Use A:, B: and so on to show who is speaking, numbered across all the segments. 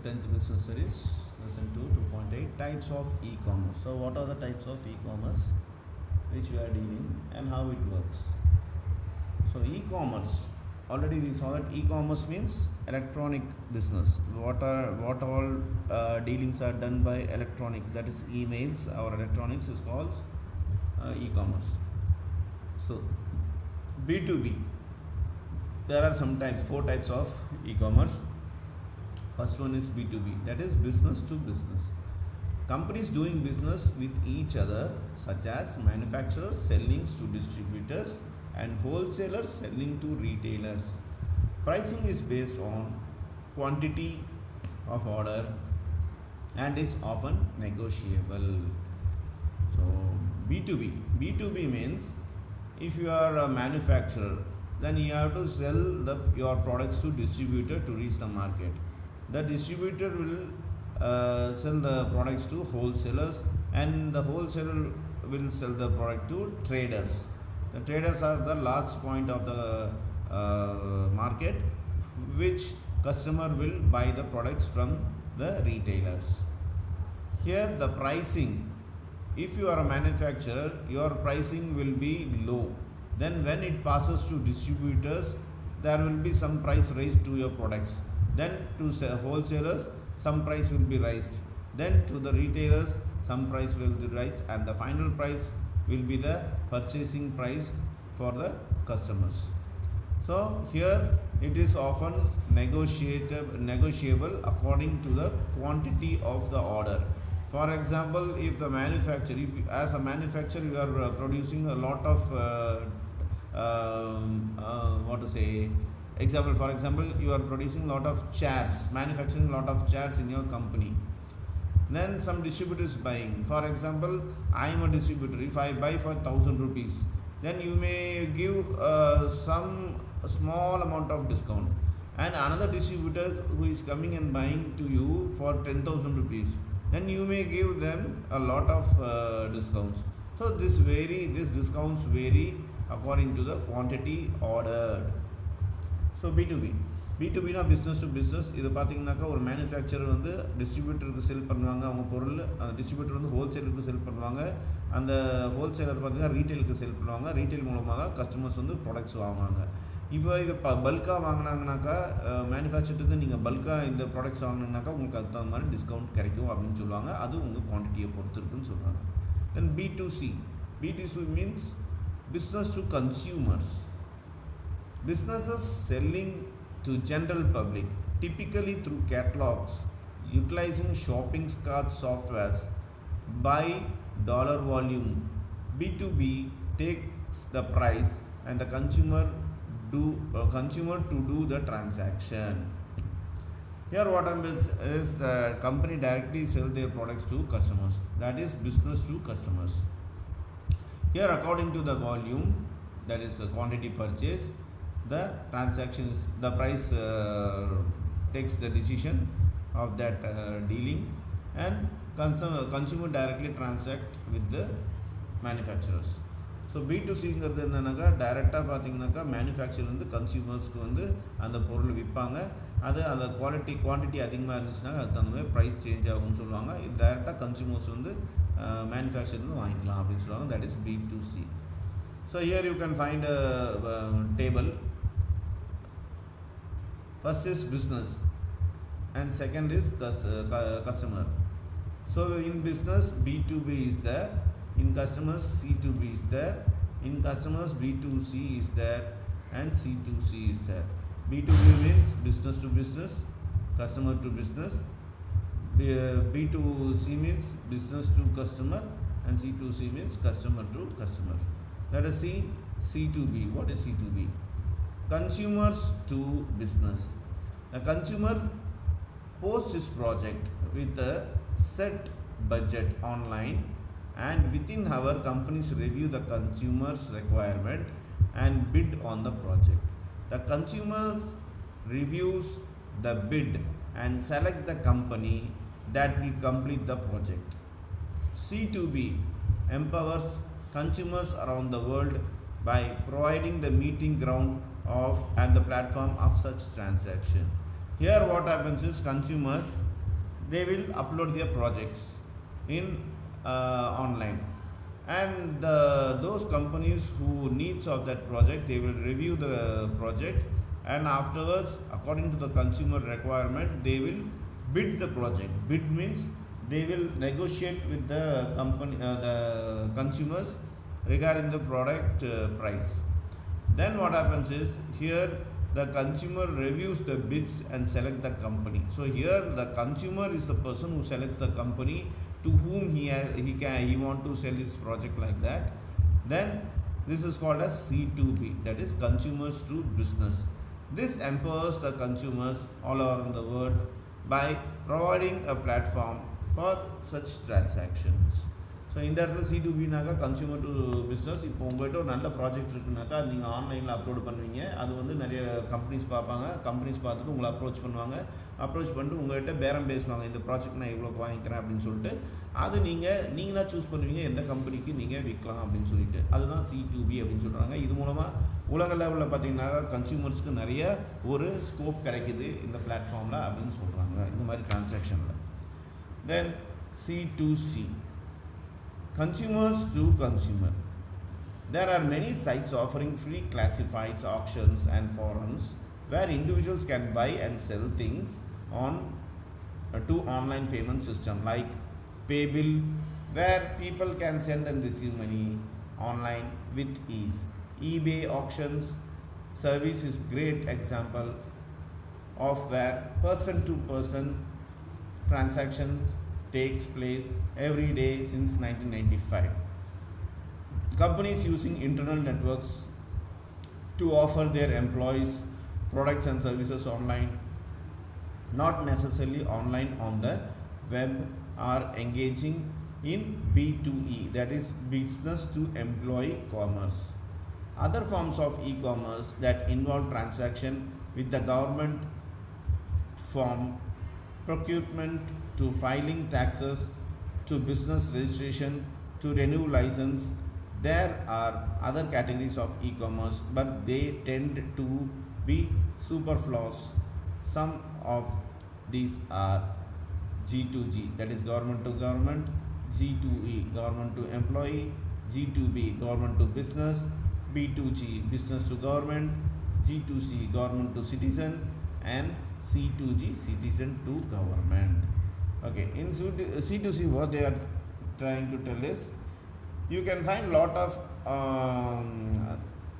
A: 10th business series, lesson 2, 2.8, types of e-commerce. So what are the types of e-commerce which we are dealing and how it works? So e-commerce, already we saw that e-commerce means electronic business. What all dealings are done by electronics, that is emails or electronics, is called e-commerce. So B2B, there are sometimes 4 types of e-commerce. First one is B2B, that is business to business. Companies doing business with each other, such as manufacturers selling to distributors and wholesalers selling to retailers. Pricing is based on quantity of order and is often negotiable. So B2B means if you are a manufacturer, then you have to sell your products to distributor to reach the market. The distributor will sell the products to wholesalers, and the wholesaler will sell the product to traders. The traders are the last point of the market, which customer will buy the products from the retailers. Here the pricing, if you are a manufacturer, your pricing will be low. Then when it passes to distributors, there will be some price raised to your products. Then to wholesalers, some price will be raised. Then to the retailers, some price will be raised, and the final price will be the purchasing price for the customers. So here it is often negotiable according to the quantity of the order. For example, if the manufacturer, as a manufacturer you are producing a lot of for example, you are producing a lot of chairs, manufacturing a lot of chairs in your company. Then some distributor is buying. For example, I am a distributor. If I buy for 1,000 rupees, then you may give some small amount of discount. And another distributor who is coming and buying to you for 10,000 rupees, then you may give them a lot of discounts. So these discounts vary according to the quantity ordered. So B2B na business to business. இது பார்த்தீங்கன்னாக்கா ஒரு manufacturer வந்து டிஸ்ட்ரிபியூட்டருக்கு செல் பண்ணுவாங்க அவங்க பொருள், அந்த distributor வந்து ஹோல்சேலருக்கு செல் பண்ணுவாங்க, அந்த ஹோல்சேலர் பார்த்தீங்கன்னா ரீட்டெயிலுக்கு செல் பண்ணுவாங்க, ரீட்டெயில் மூலமாக தான் கஸ்டமர்ஸ் வந்து ப்ராடக்ட்ஸ் வாங்குவாங்க. இப்போ இது பல்காக வாங்கினாங்கனாக்கா மேனுஃபேக்சருக்கு நீங்கள் பல்காக இந்த ப்ராடக்ட்ஸ் வாங்கினாக்கா உங்களுக்கு அதுக்கு தகுந்த மாதிரி டிஸ்கவுண்ட் கிடைக்கும் அப்படின்னு சொல்லுவாங்க. அது உங்கள் குவான்டிட்டியை பொறுத்து இருக்குன்னு சொல்கிறாங்க. தென் B2C means business to consumers. Businesses selling to general public, typically through catalogs, utilizing shopping cart softwares by dollar volume. B2B takes the price and the consumer to do the transaction. Here what happens is the company directly sell their products to customers. That is business to customers. Here according to the volume, that is quantity purchase, the transaction is the price takes the decision of that dealing, and consumer directly transact with the manufacturers. So B2Cங்கிறது என்னன்னாக்கா டைரெக்டாக பார்த்தீங்கன்னாக்கா manufacture வந்து கன்சியூமர்ஸ்க்கு வந்து அந்த பொருள் விற்பாங்க. அது அந்த குவான்டிட்டி அதிகமாக இருந்துச்சுன்னா அதுக்கு தகுந்த மாதிரி ப்ரைஸ் சேஞ்ச் ஆகும்னு சொல்லுவாங்க. இது டைரெக்டாக கன்சியூமர்ஸ் வந்து மேனுஃபேக்சர்லேருந்து வாங்கிக்கலாம் அப்படின்னு சொல்லுவாங்க. That is B2C. So here you can find a table. First is business and second is customer. So in business B2B is there, in customers C2B is there, in customers B2C is there, and C2C is there. B2B means business to business, customer to business. B2C means business to customer, and C2C means customer to customer. Let us see C2B. What is C2B? Consumers to business. The consumer posts his project with a set budget online, and within our companies review the consumer's requirement and bid on the project. The consumer reviews the bid and select the company that will complete the project. C2B empowers consumers around the world by providing the meeting ground of and the platform of such transaction. Here what happens is consumers they will upload their projects in online, and those companies who needs of that project, they will review the project, and afterwards, according to the consumer requirement, they will bid the project. Bid means they will negotiate with the company, the consumers, regarding the product price. Then what happens is, here the consumer reviews the bids and select the company. So here the consumer is the person who selects the company to whom he want to sell his project, like that. Then this is called as C2B, that is consumers to business. This empowers the consumers all around the world by providing a platform for such transactions. So இந்த இடத்துல C2Bனாக்கா consumer to business. இப்போ உங்கள்கிட்ட ஒரு நல்ல project இருக்குனாக்கா, அது நீங்கள் ஆன்லைனில் upload பண்ணுவீங்க. அது வந்து நிறைய கம்பெனிஸ் பார்ப்பாங்க. கம்பெனிஸ் பார்த்துட்டு உங்களை அப்ரோச் பண்ணுவாங்க. அப்ரோச் பண்ணிட்டு உங்கள்கிட்ட பேரம் பேசுவாங்க, இந்த ப்ராஜெக்ட் நான் இவ்வளோக்கு வாங்கிக்கிறேன் அப்படின்னு சொல்லிட்டு. அது நீங்கள் தான் சூஸ் பண்ணுவீங்க எந்த கம்பெனிக்கு நீங்கள் விற்கலாம் அப்படின்னு சொல்லிட்டு. அதுதான் C2B அப்படின்னு சொல்கிறாங்க. இது மூலமாக உலக லெவலில் பார்த்தீங்கன்னாக்கா கன்சியூமர்ஸ்க்கு நிறைய ஒரு ஸ்கோப் கிடைக்குது இந்த பிளாட்ஃபார்மில் அப்படின்னு சொல்கிறாங்க, இந்த மாதிரி டிரான்சாக்ஷனில். தென் C2C, consumers to consumer. There are many sites offering free classifieds, auctions and forums where individuals can buy and sell things on to online payment system like Paybill, where people can send and receive money online with ease. eBay auctions service is great example of where person to person transactions takes place every day since 1995. Companies using internal networks to offer their employees products and services online, not necessarily online on the web, are engaging in B2E, that is business to employee commerce. Other forms of e-commerce that involve transaction with the government, from procurement to filing taxes to business registration to renew license. There are other categories of e-commerce, but they tend to be superfluous. Some of these are G2G, that is government to government, G2E, government to employee, G2B, government to business, B2G, business to government, G2C, government to citizen, and C2G, citizen to government. Okay, in C2C, what they are trying to tell is, you can find lot of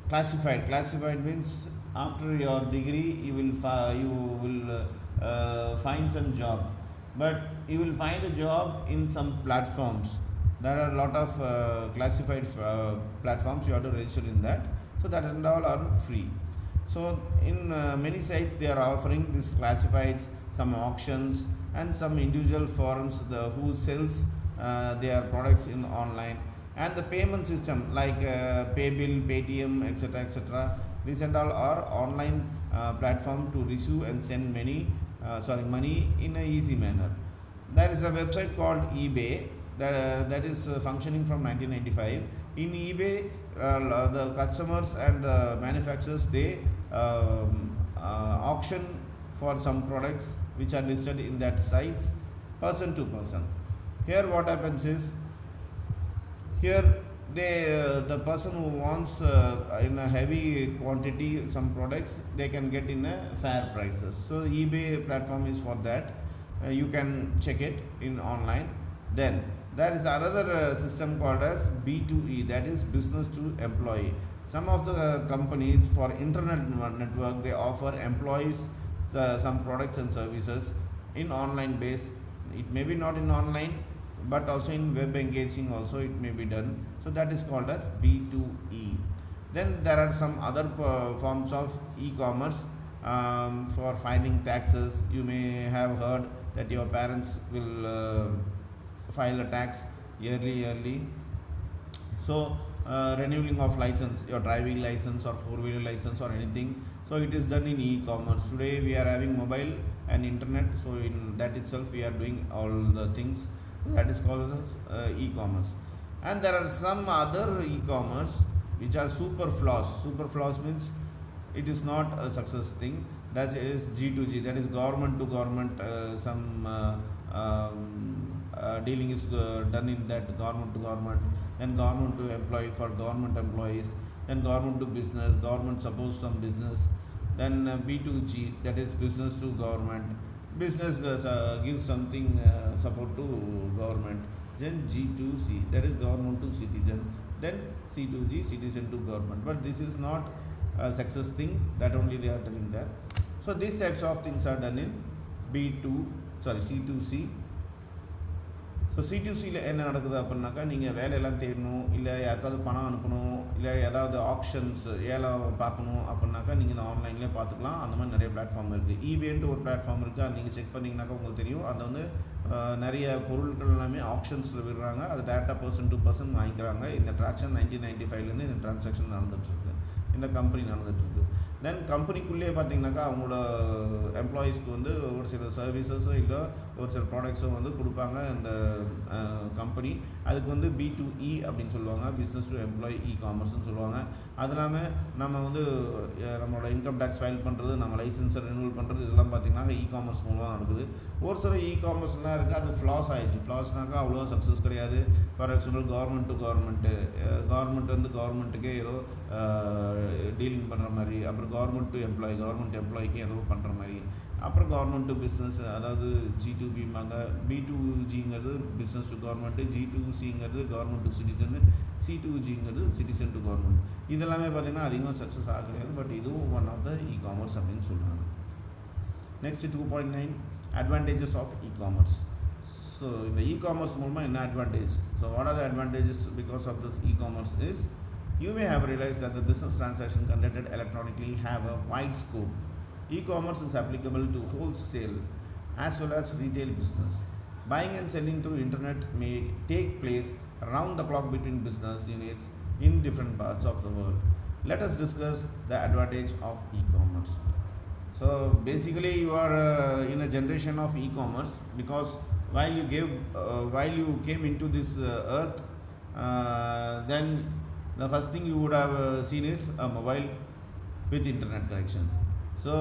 A: classified means after your degree you will find some job, but you will find a job in some platforms. There are a lot of classified platforms. You have to register in that, so that and all are free. So in many sites they are offering these classifieds, some auctions and some individual forums who sells their products in online, and the payment system like Paybill, Paytm, etc. These and all are online platform to receive and send money in a easy manner. There is a website called eBay that is functioning from 1995. In eBay, the customers and the manufacturers, they auction for some products which are listed in that sites, person to person. Here what happens is, here the person who wants in a heavy quantity some products, they can get in a fair prices. So eBay platform is for that. You can check it in online. Then there is another system called as B2E, that is business to employee. Some of the companies for internet network, they offer employees some products and services in online base. It may be not in online, but also in web engaging also it may be done. So that is called as B2E. Then there are some other forms of e-commerce for filing taxes. You may have heard that your parents will file a tax yearly. So renewing of license, your driving license or four-wheeler license or anything, so it is done in e-commerce. Today we are having mobile and internet, so in that itself we are doing all the things. So that is called as e-commerce. And there are some other e-commerce which are superfluous means it is not a success thing. That is G2G, that is government to government, some dealing is done in that government to government, then government to employee for government employees, then government to business, government supports some business, then B2G, that is business to government, business gives something support to government, then G2C, that is government to citizen, then C2G, citizen to government. But this is not a success thing, that only they are telling that. So these types of things are done in C2C. So C2Cயில் என்ன நடக்குது அப்படின்னாக்கா, நீங்கள் வேலையெல்லாம் தேடணும், இல்லை யாருக்காவது பணம் அனுப்பணும், இல்லை ஏதாவது ஆப்ஷன்ஸ் ஏலம் பார்க்கணும் அப்படின்னாக்கா நீங்கள் இந்த ஆன்லைன்லேயே பார்த்துக்கலாம். அந்த மாதிரி நிறைய பிளாட்ஃபார்ம் இருக்குது. ஈபேன்ட்டு ஒரு பிளாட்ஃபார்ம் இருக்குது, அது நீங்கள் செக் பண்ணிங்கனாக்கா உங்களுக்கு தெரியும். அது வந்து நிறைய பொருட்கள் எல்லாமே ஆப்ஷன்ஸில் விடுறாங்க, அது டேரெக்டாக பர்சன் டு பர்சன் வாங்கிக்கிறாங்க. இந்த ட்ரான்சாக்ஷன் 1995லேருந்து இந்த ட்ரான்சாக்ஷன் நடந்துகிட்ருக்கு, இந்த கம்பெனி நடந்துகிட்ருக்கு. தென் கம்பெனிக்குள்ளேயே பார்த்தீங்கன்னாக்கா அவங்களோட எம்ப்ளாயீஸ்க்கு வந்து ஒரு சில சர்வீசஸோ இல்லை ஒரு சில ப்ராடக்ட்ஸோ வந்து கொடுப்பாங்க அந்த கம்பெனி. அதுக்கு வந்து B2E அப்படின்னு சொல்லுவாங்க, பிஸ்னஸ் டு எம்ப்ளாயி காமர்ஸ்னு சொல்லுவாங்க. அது இல்லாமல் நம்ம வந்து நம்மளோட இன்கம் டேக்ஸ் ஃபைல் பண்ணுறது, நம்ம லைசன்ஸை ரினியூவல் பண்ணுறது, இதெல்லாம் பார்த்திங்கன்னா காமர்ஸ் மூலமாக நடக்குது. ஒரு சில காமர்ஸ்லாம் இருக்குது, அது ஃப்ளாஸ் ஆகிடுச்சு. ஃப்ளாஸ்னாக்கா அவ்வளோ சக்ஸஸ் கிடையாது. For example government to government வந்து கவர்மெண்ட்டுக்கே ஏதோ டீலிங் பண்ணுற மாதிரி, அப்புறம் கவர்மெண்ட் டு எம்ப்ளாயி, கவர்மெண்ட் எம்ப்ளாய்க்கு ஏதோ பண்ணுற மாதிரி, அப்புறம் கவர்மெண்ட் டு பிஸ்னஸ், அதாவது G2Bம்பாங்க. B2Gங்கிறது பிஸ்னஸ் டு கவர்மெண்ட்டு, G2Cங்கிறது கவர்மெண்ட் டு சிட்டிசனு, C2Gங்கிறது சிட்டிசன் டு கவர்மெண்ட். இதெல்லாமே பார்த்திங்கன்னா அதிகமாக சக்ஸஸ் ஆக கிடையாது. பட் இதுவும் ஒன் ஆஃப் த காமர்ஸ் அப்படின்னு சொல்கிறாங்க. Next 2.9 advantages of commerce. So இந்த காமர்ஸ் மூலமாக என்ன advantage? So what are the advantages because of this commerce is, you may have realized that the business transaction conducted electronically have a wide scope. E-commerce is applicable to wholesale as well as retail business. Buying and selling through internet may take place around the clock between business units in different parts of the world. Let us discuss the advantage of e-commerce. So basically you are in a generation of e-commerce, because while you came into this earth, then the first thing you would have seen is a mobile with internet connection. So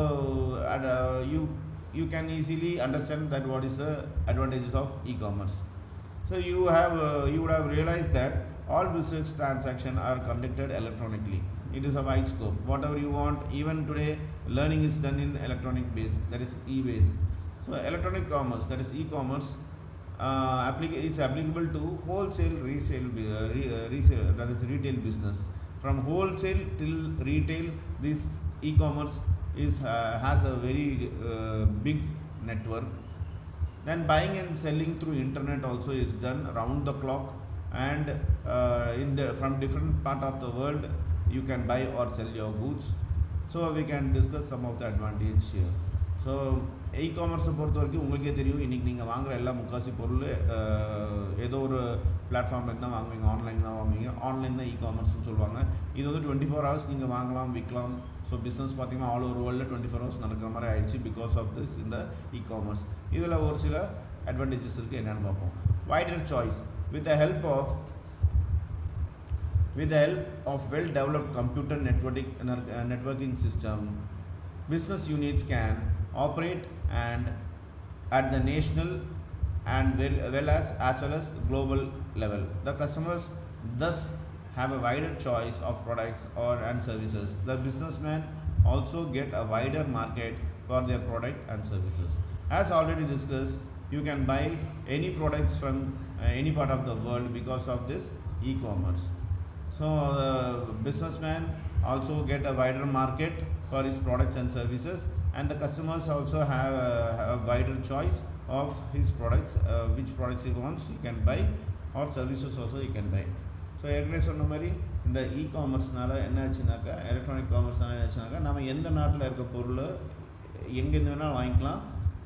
A: you can easily understand that what is the advantages of e-commerce. So you would have realized that all business transactions are conducted electronically. It is a wide scope. Whatever you want, even today learning is done in electronic base, that is e-base. So electronic commerce, that is e-commerce, is applicable to wholesale, resale, that is retail business. From wholesale till retail, this e-commerce has a very big network. Then buying and selling through internet also is done round the clock, and from different part of the world you can buy or sell your goods. So we can discuss some of the advantage here. So காமர்ஸை பொறுத்த வரைக்கும் உங்களுக்கே தெரியும், இன்றைக்கி நீங்கள் வாங்குகிற எல்லா முக்கால்வாசி பொருள் ஏதோ ஒரு பிளாட்ஃபார்ம்லேருந்து தான் வாங்குவீங்க, ஆன்லைன் தான் வாங்குவீங்க. ஆன்லைன் தான் காமர்ஸ்னு சொல்லுவாங்க. இது வந்து 24 hours நீங்கள் வாங்கலாம், விற்கலாம். ஸோ பிஸ்னஸ் பார்த்திங்கன்னா ஆல் ஓவர் வேர்ல்டில் 24 hours நடக்கிற மாதிரி ஆயிடுச்சு பிகாஸ் ஆஃப் திஸ் இந்த காமர்ஸ். இதில் ஒரு சில அட்வான்டேஜஸ் இருக்குது, என்னென்னு பார்ப்போம். Wider choice. With the help of well-developed computer networking system, business units can operate and at the national and as well as global level. The customers thus have a wider choice of products and services. The businessmen also get a wider market for their product and services. As already discussed, you can buy any products from any part of the world because of this e-commerce. So the businessman also get a wider market for his products and services, and the customers also have a wider choice of his products, which products he wants he can buy, or services also he can buy. So ஏற்கனவே சொன்ன மாதிரி இந்த காமர்ஸ்னால என்ன ஆச்சுனாக்கா, electronic காமர்ஸ்னால என்ன ஆச்சுனாக்கா, நம்ம எந்த நாட்டில் இருக்க பொருள் எங்கேருந்து வேணாலும் வாங்கிக்கலாம்.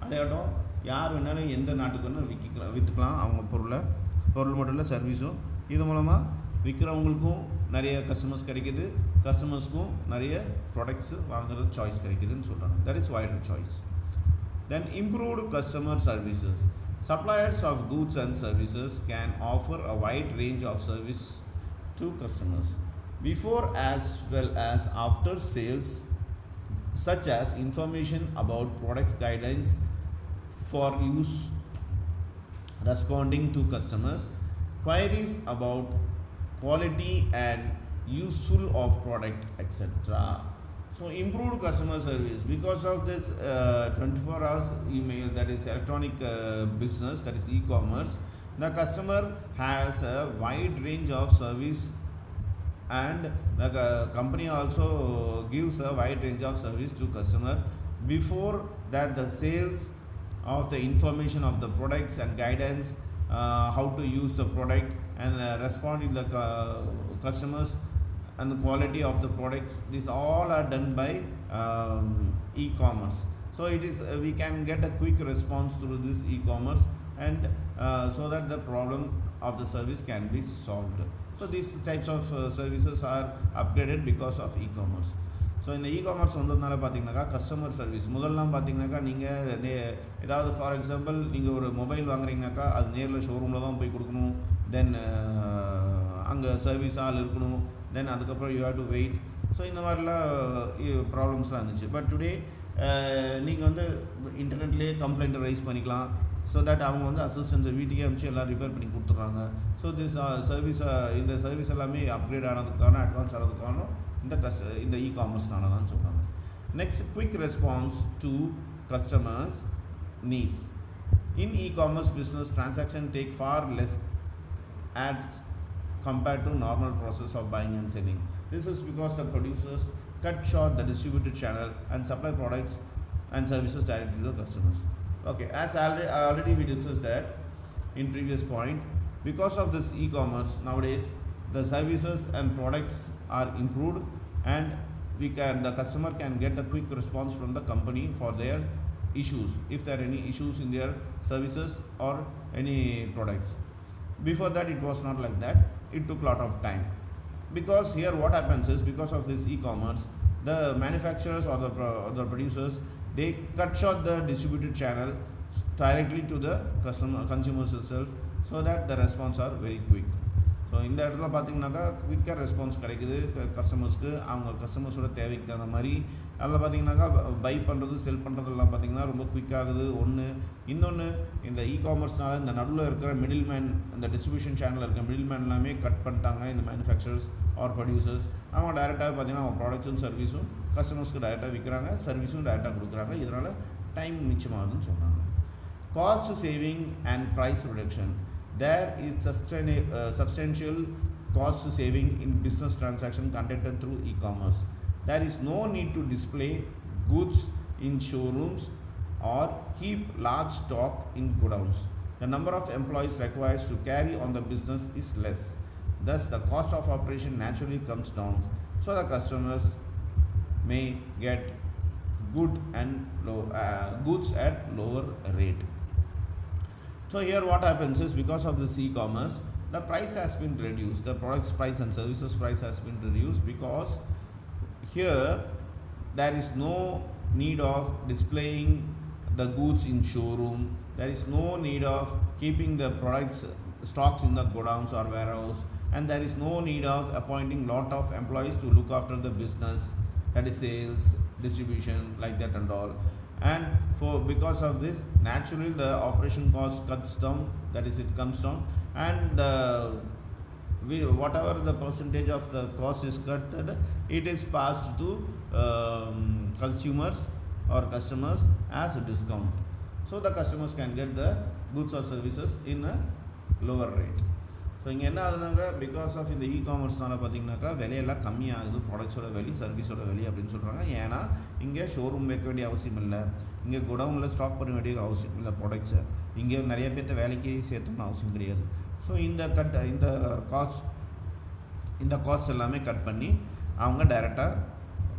A: அதேட்டம் யார் வேணாலும் எந்த நாட்டுக்கு வேணாலும் விற்றுக்கலாம் அவங்க பொருள் மட்டும் இல்லை, சர்வீஸும். இது மூலமாக விற்கிறவங்களுக்கும் நிறைய கஸ்டமர்ஸ் கிடைக்கிது, கஸ்டமர்ஸ்க்கும் நிறைய ப்ராடக்ட்ஸு வாங்குறது சாய்ஸ் கிடைக்குதுன்னு சொல்கிறாங்க. That is wider choice. Then improved customer services. Suppliers of goods and services can offer a wide range of service to customers before as well as after sales, such as information about products, guidelines for use responding to customers queries about quality and useful of product, etc. So improved customer service because of this 24 hours email, that is electronic business, that is e-commerce. The customer has a wide range of service, and the company also gives a wide range of service to customer. Before that, the sales of the information of the products and guidance, how to use the product, and responding to the customers, and the quality of the products, these all are done by e-commerce. So it is we can get a quick response through this e-commerce, and so that the problem of the service can be solved. So these types of services are upgraded because of e-commerce. So இந்த e-commerce வந்ததுனால பார்த்தீங்கன்னாக்கா customer service முதல்லாம் பார்த்தீங்கன்னாக்கா நீங்கள் ஏதாவது for example நீங்கள் ஒரு mobile வாங்குறீங்கனாக்கா அது நேரில் ஷோரூமில் தான் போய் கொடுக்கணும், தென் அங்கே சர்வீஸ் ஆள் இருக்கணும், தென் அதுக்கப்புறம் you have to wait. So இந்த மாதிரிலாம் ப்ராப்ளம்ஸ்லாம் இருந்துச்சு. பட் டுடே நீங்கள் வந்து இன்டர்நெட்லேயே கம்ப்ளைண்ட்டை ரைஸ் பண்ணிக்கலாம். ஸோ தட் அவங்க வந்து அசிஸ்டன்ஸை வீட்டுக்கே அனுப்பிச்சு எல்லாம் ரிப்பேர் பண்ணி கொடுத்துட்றாங்க. ஸோ திஸ் சர்வீஸ் இந்த சர்வீஸ் எல்லாமே அப்கிரேட் ஆனதுக்கான அட்வான்ஸ் ஆனதுக்கான இந்த இகாமர்ஸ்னால தான் சொல்கிறாங்க. Next, quick response to customers needs. In e-commerce business, transaction take far less ads compared to normal process of buying and selling. This is because the producers cut short the distributed channel and supply products and services directly to the customers. Okay, as already we discussed that in previous point, because of this e-commerce nowadays the services and products are improved, and the customer can get a quick response from the company for their issues, if there are any issues in their services or any products. Before that it was not like that, it took lot of time, because here what happens is, because of this e-commerce, the manufacturers or the producers, they cut short the distributed channel directly to the consumers itself, so that the response are very quick. So இந்த இடத்துல பார்த்திங்கனாக்கா குவிக்காக response கிடைக்குது கஸ்டமர்ஸ்க்கு, அவங்க கஸ்டமர்ஸோட தேவைக்கு தகுந்த மாதிரி. அதில் பார்த்திங்கனாக்கா பை பண்ணுறது செல் பண்ணுறதுலாம் பார்த்திங்கன்னா ரொம்ப குவிக்காகுது ஒன்று. இன்னொன்று, இந்த இகாமர்ஸ்னால இந்த நடுவில் இருக்கிற மிடில் மேன், இந்த டிஸ்ட்ரிபியூஷன் சேனலில் இருக்கிற மிடில் மேன் எல்லாமே கட் பண்ணிட்டாங்க. இந்த மேனுஃபேக்சரர்ஸ் ஆர் ப்ரொடியூசர்ஸ் அவங்க டைரெக்டாக பார்த்திங்கன்னா அவங்க ப்ராடக்ட்ஸும் சர்வீஸும் கஸ்டமர்ஸ்க்கு டைரெக்டாக விற்கிறாங்க, சர்வீஸும் டைரெக்டாக கொடுக்குறாங்க. இதனால் டைம் மிச்சமாகுதுன்னு சொல்கிறாங்க. Cost saving and price reduction. There is substantial cost saving in business transaction conducted through e-commerce. There is no need to display goods in showrooms or keep large stock in godowns. The number of employees required to carry on the business is less. Thus, the cost of operation naturally comes down, so the customers may get goods at lower rate. So here what happens is, because of this e-commerce, the price has been reduced, the products price and services price has been reduced, because here there is no need of displaying the goods in showroom, there is no need of keeping the products stocks in the godowns or warehouse, and there is no need of appointing lot of employees to look after the business, that is sales, distribution, like that and all. And because of this, naturally the operation cost cuts down, that is it comes down, and whatever the percentage of the cost is cut, it is passed to consumers or customers as a discount, so the customers can get the goods or services in a lower rate. So இங்கே என்ன ஆகுதுனாக்கா, because of இந்த இகாமர்ஸ்னால பார்த்திங்கனாக்கா விலையெல்லாம் கம்மியாகுது, ப்ராடக்ட்ஸோட விலை, சர்வீஸோட விலை அப்படின்னு சொல்கிறாங்க. ஏன்னா இங்கே ஷோரூம் வைக்க வேண்டிய அவசியம் இல்லை, இங்கே குடவுனில் ஸ்டாக் பண்ண வேண்டிய அவசியம் இல்லை ப்ராடக்ட்ஸை, இங்கே நிறைய பேர்த்த வேலைக்கு சேர்த்துக்கணும் அவசியம் கிடையாது. ஸோ இந்த காஸ்ட் எல்லாமே கட் பண்ணி அவங்க டைரெக்டாக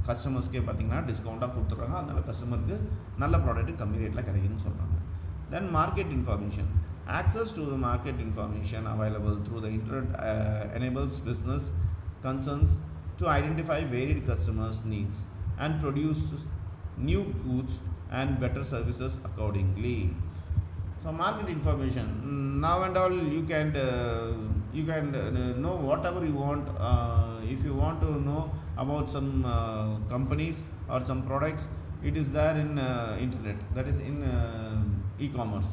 A: கஸ்டமர்ஸ்க்கே பார்த்திங்கன்னா டிஸ்கவுண்ட்டாக கொடுத்துட்றாங்க. அதனால் கஸ்டமருக்கு நல்ல ப்ராடக்ட்டு கம்மி ரேட்டில் கிடைக்குதுன்னு சொல்கிறாங்க. தென் market information. Access to the market information available through the internet enables business concerns to identify varied customers' needs and produce new goods and better services accordingly. So market information, now and all you can know whatever you want. If you want to know about some companies or some products, it is there in internet, that is in e-commerce.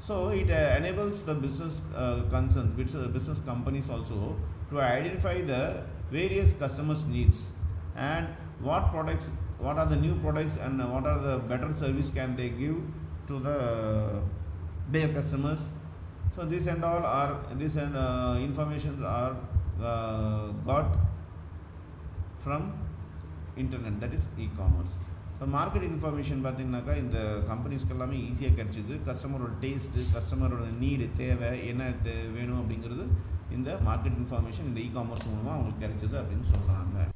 A: So it enables the business concerns, business companies also to identify the various customers needs and what are the new products and what are the better service can they give to their customers. So this and all are this and informations are got from internet, that is e-commerce. So market information பார்த்திங்கனாக்கா இந்த கம்பெனிஸ்க்கு எல்லாமே ஈஸியாக கிடச்சிது. கஸ்டமரோட taste, கஸ்டமரோட need, தேவை என்ன வேணும் அப்படிங்கிறது இந்த மார்க்கெட் இன்ஃபர்மேஷன் இந்த இ-காமர்ஸ் மூலமாக அவங்களுக்கு கிடைச்சிது அப்படின்னு சொல்கிறாங்க.